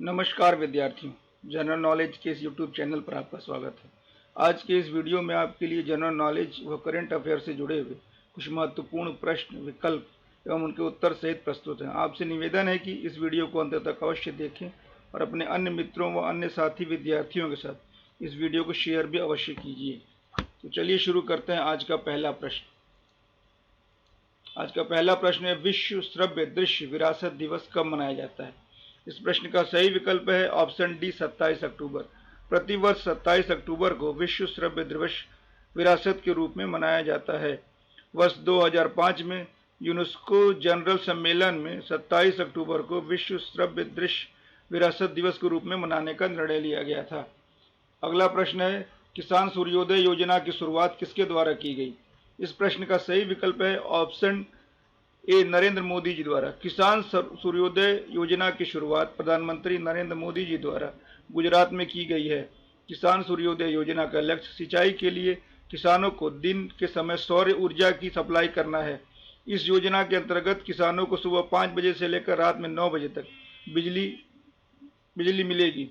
नमस्कार विद्यार्थियों, general knowledge के इस यूट्यूब चैनल पर आपका स्वागत है। आज के इस वीडियो में आपके लिए जनरल नॉलेज व करंट अफेयर से जुड़े हुए कुछ महत्वपूर्ण प्रश्न, विकल्प एवं उनके उत्तर सहित प्रस्तुत हैं। आपसे निवेदन है कि इस वीडियो को अंत तक अवश्य देखें और अपने अन्य मित्रों व अन्य साथी विद्यार्थियों के साथ इस वीडियो को शेयर भी अवश्य कीजिए। तो चलिए शुरू करते हैं आज का पहला प्रश्न। आज का पहला प्रश्न है, विश्व श्रव्य दृश्य विरासत दिवस कब मनाया जाता है? इस प्रश्न का सही विकल्प है ऑप्शन डी 27 अक्टूबर। प्रतिवर्ष 27 अक्टूबर को विश्व श्रव्य दिवस विरासत के रूप में मनाया जाता है। वर्ष 2005 में यूनेस्को जनरल सम्मेलन में 27 अक्टूबर को विश्व श्रव्य दृश्य विरासत दिवस के रूप में मनाने का निर्णय लिया गया था। अगला प्रश्न है, किसान सूर्योदय योजना की शुरुआत किसके द्वारा की गई? इस प्रश्न का सही विकल्प है ऑप्शन ए नरेंद्र मोदी जी द्वारा। किसान सूर्योदय योजना की शुरुआत प्रधानमंत्री नरेंद्र मोदी जी द्वारा गुजरात में की गई है। किसान सूर्योदय योजना का लक्ष्य सिंचाई के लिए किसानों को दिन के समय सौर ऊर्जा की सप्लाई करना है। इस योजना के अंतर्गत किसानों को सुबह 5 बजे से लेकर रात में 9 बजे तक बिजली मिलेगी।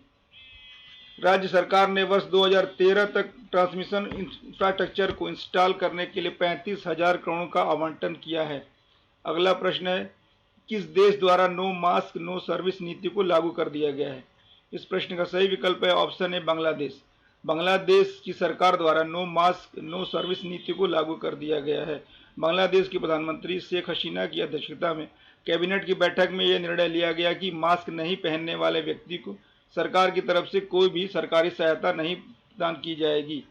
राज्य सरकार ने वर्ष 2013 तक ट्रांसमिशन इंफ्रास्ट्रक्चर को इंस्टॉल करने के लिए 35,000 करोड़ का आवंटन किया है। अगला प्रश्न है, किस देश द्वारा नो मास्क नो सर्विस नीति को लागू कर दिया गया है? इस प्रश्न का सही विकल्प है ऑप्शन ए बांग्लादेश। बांग्लादेश की सरकार द्वारा नो मास्क नो सर्विस नीति को लागू कर दिया गया है। बांग्लादेश की प्रधानमंत्री शेख हसीना की अध्यक्षता में कैबिनेट की बैठक में यह निर्णय लिया गया कि मास्क नहीं पहनने वाले व्यक्ति को सरकार की तरफ से कोई भी सरकारी सहायता नहीं प्रदान की जाएगी।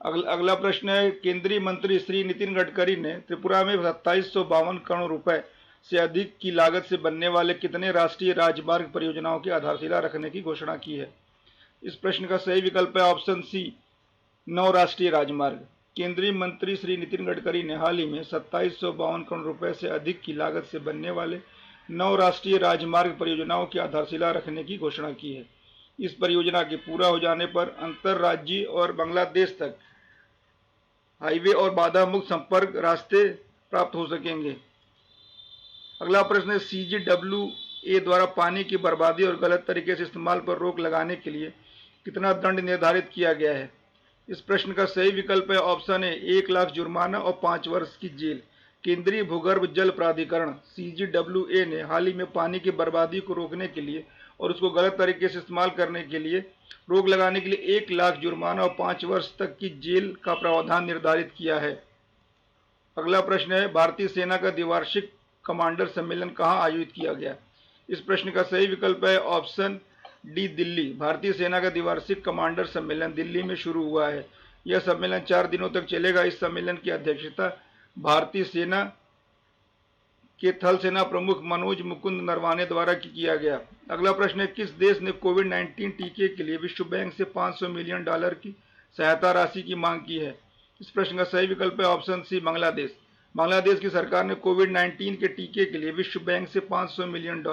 अगला प्रश्न है, केंद्रीय मंत्री श्री नितिन गडकरी ने त्रिपुरा में 2752 करोड़ रुपए से अधिक की लागत से बनने वाले कितने राष्ट्रीय राजमार्ग परियोजनाओं की आधारशिला रखने की घोषणा की है? इस प्रश्न का सही विकल्प है ऑप्शन सी 9 राष्ट्रीय राजमार्ग। केंद्रीय मंत्री श्री नितिन गडकरी ने हाल ही में 2752 करोड़ रुपए से अधिक की लागत से बनने वाले 9 राष्ट्रीय राजमार्ग परियोजनाओं की आधारशिला रखने की घोषणा की है। इस परियोजना के पूरा हो जाने पर अंतर्राज्यीय और बांग्लादेश तक हाईवे और बाधा मुक्त संपर्क रास्ते प्राप्त हो सकेंगे। अगला प्रश्न है, CGWA द्वारा पानी की बर्बादी और गलत तरीके से इस्तेमाल पर रोक लगाने के लिए कितना दंड निर्धारित किया गया है? इस प्रश्न का सही विकल्प है ऑप्शन ए 1 लाख जुर्माना और 5 वर्ष की जेल। केंद्रीय भूगर्भ जल प्राधिकरण CGWA ने हाल ही में पानी की बर्बादी को रोकने के लिए और उसको गलत तरीके से इस्तेमाल करने के लिए रोक लगाने के लिए 1 लाख जुर्माना और 5 वर्ष तक की जेल का प्रावधान निर्धारित किया है। अगला प्रश्न है, भारतीय सेना का द्विवार्षिक कमांडर सम्मेलन कहां आयोजित किया गया? इस प्रश्न का सही विकल्प है ऑप्शन डी दिल्ली। भारतीय सेना का द्विवार्षिक कमांडर सम्मेलन दिल्ली में शुरू हुआ है। यह सम्मेलन 4 दिनों तक चलेगा। इस सम्मेलन की अध्यक्षता भारतीय सेना के थल सेना प्रमुख मनोज मुकुंद नरवाने द्वारा किया गया। अगला प्रश्न है, किस देश ने कोविड-19 टीके के लिए विश्व बैंक से $500 मिलियन की सहायता राशि की मांग की है? इस प्रश्न का सही विकल्प है ऑप्शन सी बांग्लादेश। बांग्लादेश की सरकार ने कोविड-19 के टीके के लिए विश्व बैंक से $500 मिलियन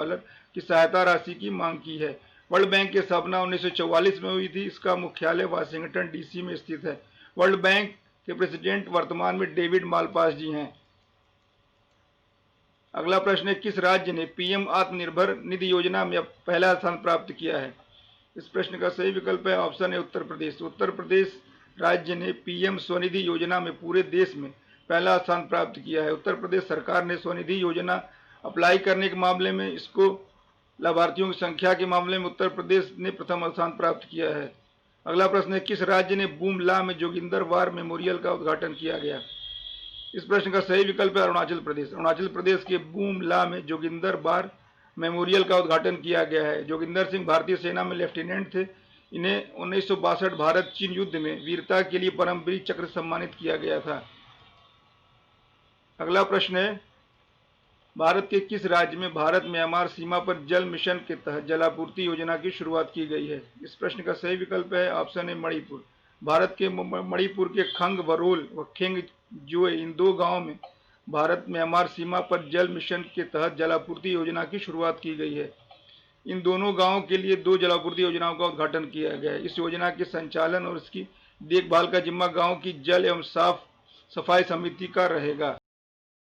की सहायता राशि की मांग की है। वर्ल्ड बैंक की स्थापना 1944 में हुई थी। इसका मुख्यालय वाशिंगटन DC में स्थित है। वर्ल्ड बैंक के प्रेसिडेंट वर्तमान में डेविड मालपास जी हैं। अगला प्रश्न है, किस राज्य ने PM आत्मनिर्भर निधि योजना में पहला स्थान प्राप्त किया है? इस प्रश्न का सही विकल्प है ऑप्शन है उत्तर प्रदेश। उत्तर प्रदेश राज्य ने PM स्वनिधि योजना में पूरे देश में पहला स्थान प्राप्त किया है। उत्तर प्रदेश सरकार ने स्वनिधि योजना अप्लाई करने के मामले में, इसको लाभार्थियों की संख्या के मामले में उत्तर प्रदेश ने प्रथम स्थान प्राप्त किया है। अगला प्रश्न है, किस राज्य ने बूम-ला में जोगिंदर वार मेमोरियल का उद्घाटन किया गया? इस प्रश्न का सही विकल्प है अरुणाचल प्रदेश। अरुणाचल प्रदेश के बूम-ला में जोगिंदर वार मेमोरियल का उद्घाटन किया गया है। जोगिंदर सिंह भारतीय सेना में लेफ्टिनेंट थे। इन्हें 1962 भारत चीन युद्ध में वीरता के लिए परमवीर चक्र से सम्मानित किया गया था। अगला प्रश्न है, भारत के किस राज्य में भारत म्यांमार सीमा पर जल मिशन के तहत जलापूर्ति योजना की शुरुआत की गई है? इस प्रश्न का सही विकल्प है ऑप्शन ए मणिपुर। भारत के मणिपुर के खंग वरोल व खेंग जुए इन 2 गांवों में भारत म्यांमार सीमा पर जल मिशन के तहत जलापूर्ति योजना की शुरुआत की गई है। इन दोनों गांवों के लिए 2 जलापूर्ति योजनाओं का उद्घाटन किया गया है। इस योजना के संचालन और इसकी देखभाल का जिम्मा गांव की जल एवं साफ सफाई समिति का रहेगा।